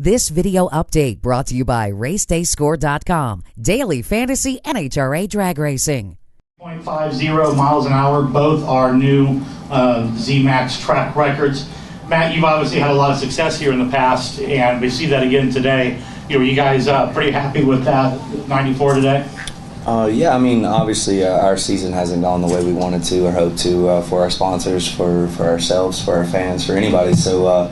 This video update brought to you by RaceDayScore.com. Daily Fantasy NHRA Drag Racing. 0.50 miles an hour, both are new zMax track records. Matt, you've obviously had a lot of success here in the past, and we see that again today. Were you guys pretty happy with that 94 today? Yeah, I mean, obviously our season hasn't gone the way we wanted to or hoped to for our sponsors, for ourselves, for our fans, for anybody. So,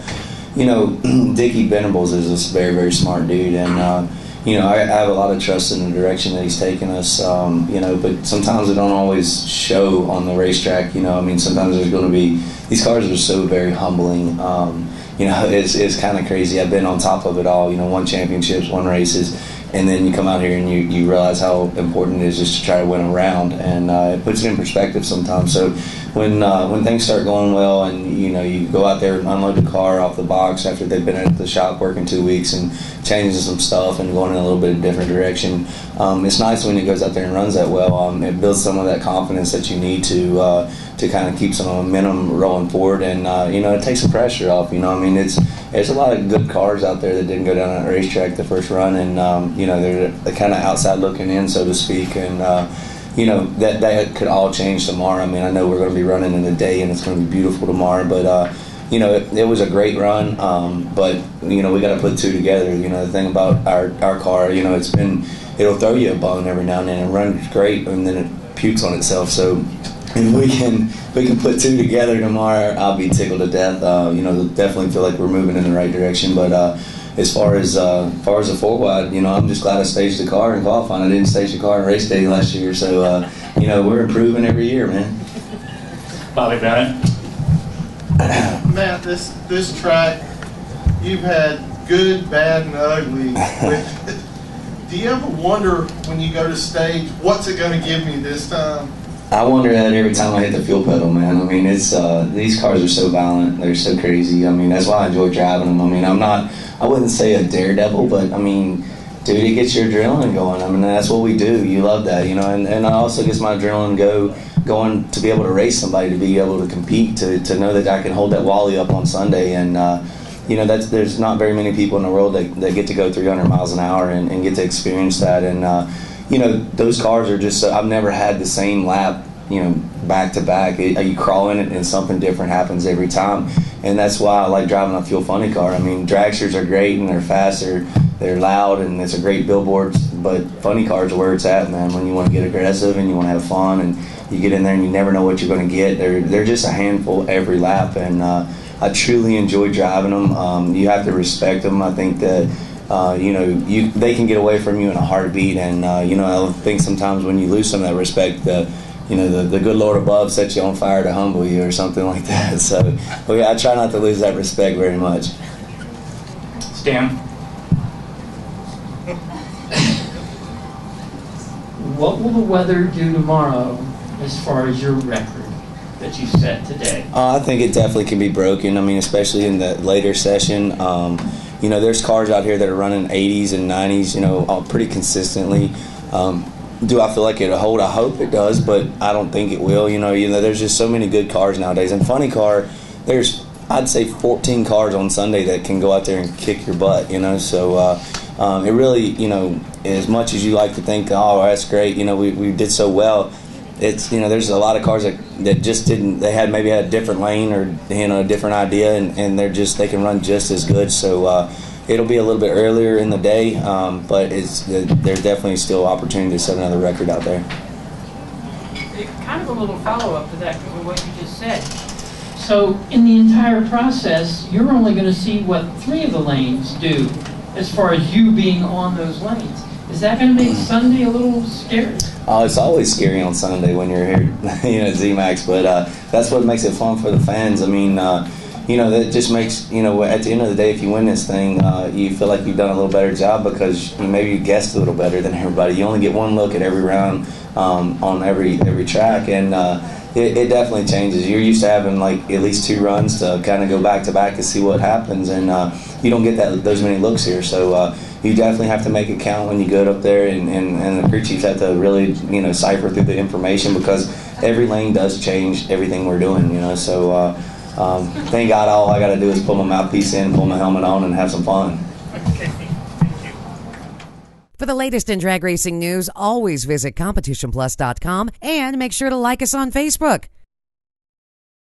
you know, Dickie Venables is this very, very smart dude, and you know, I have a lot of trust in the direction that he's taken us, you know, but sometimes it don't always show on the racetrack, you know. I mean, sometimes there's going to be, these cars are so very humbling, you know, it's kind of crazy. I've been on top of it all, you know, won championships, won races, and then you come out here and you realize how important it is just to try to win a round, and it puts it in perspective sometimes. So when things start going well and, you know, you go out there and unload the car off the box after they've been at the shop working 2 weeks and changing some stuff and going in a little bit of different direction, it's nice when it goes out there and runs that well. It builds some of that confidence that you need to kind of keep some momentum rolling forward, and you know, it takes the pressure off. You know, I mean, there's a lot of good cars out there that didn't go down that racetrack the first run, and you know, they're kind of outside looking in, so to speak, and you know, that could all change tomorrow. I mean, I know we're going to be running in a day and it's going to be beautiful tomorrow, but you know, it was a great run, but you know, we got to put two together. You know, the thing about our car, you know, it'll throw you a bone every now and then and run great, and then it pukes on itself. So if we can put two together tomorrow, I'll be tickled to death. You know, definitely feel like we're moving in the right direction. But as far as the four-wide, you know, I'm just glad I staged the car in qualifying. I didn't stage the car in race day last year, so you know, we're improving every year, man. Bobby Bennett. Matt, this track, you've had good, bad, and ugly with it. Do you ever wonder when you go to stage, what's it going to give me this time? I wonder that every time I hit the fuel pedal, man. I mean, it's these cars are so violent, they're so crazy. I mean, that's why I enjoy driving them. I mean, I wouldn't say a daredevil, but I mean, dude, it gets your adrenaline going. I mean, that's what we do. You love that, you know, and it also gets my adrenaline going to be able to race somebody, to be able to compete, to know that I can hold that Wally up on Sunday, and you know, there's not very many people in the world that get to go 300 miles an hour and get to experience that, and you know, those cars are just, I've never had the same lap, you know, back to back. You crawl in it and something different happens every time, and that's why I like driving a fuel funny car. I mean, dragsters are great and they're fast, they're loud, and it's a great billboard, but funny cars are where it's at, man. When you want to get aggressive and you want to have fun and you get in there and you never know what you're going to get, they're just a handful every lap, and I truly enjoy driving them. You have to respect them. I think that you know, they can get away from you in a heartbeat, and you know, I think sometimes when you lose some of that respect, you know, the good Lord above sets you on fire to humble you or something like that. So, well, yeah, I try not to lose that respect very much. Stan. What will the weather do tomorrow as far as your record that you set today? I think it definitely can be broken. I mean, especially in the later session. You know, there's cars out here that are running 80s and 90s, you know, pretty consistently. Do I feel like it'll hold? I hope it does, but I don't think it will. You know, there's just so many good cars nowadays. And funny car, there's, I'd say 14 cars on Sunday that can go out there and kick your butt, you know. So it really, you know, as much as you like to think, oh, that's great, you know, we did so well, it's, you know, there's a lot of cars that just didn't, maybe had a different lane or, you know, a different idea, and they can run just as good. So it'll be a little bit earlier in the day, but there's definitely still opportunity to set another record out there. Kind of a little follow-up to that, to what you just said. So in the entire process, you're only going to see what 3 of the lanes do as far as you being on those lanes. Is that going to make Sunday a little scary? Oh, it's always scary on Sunday when you're here, you know, zMax, but that's what makes it fun for the fans. I mean, you know, that just makes, you know, at the end of the day, if you win this thing, you feel like you've done a little better job because maybe you guessed a little better than everybody. You only get one look at every round on every track, and it definitely changes. You're used to having like at least 2 runs to kind of go back to back to see what happens, and you don't get those many looks here. So you definitely have to make it count when you go up there, and the crew chiefs have to really, you know, cipher through the information, because every lane does change everything we're doing, you know. So thank God all I got to do is pull my mouthpiece in, pull my helmet on, and have some fun. Okay, thank you. For the latest in drag racing news, always visit competitionplus.com and make sure to like us on Facebook.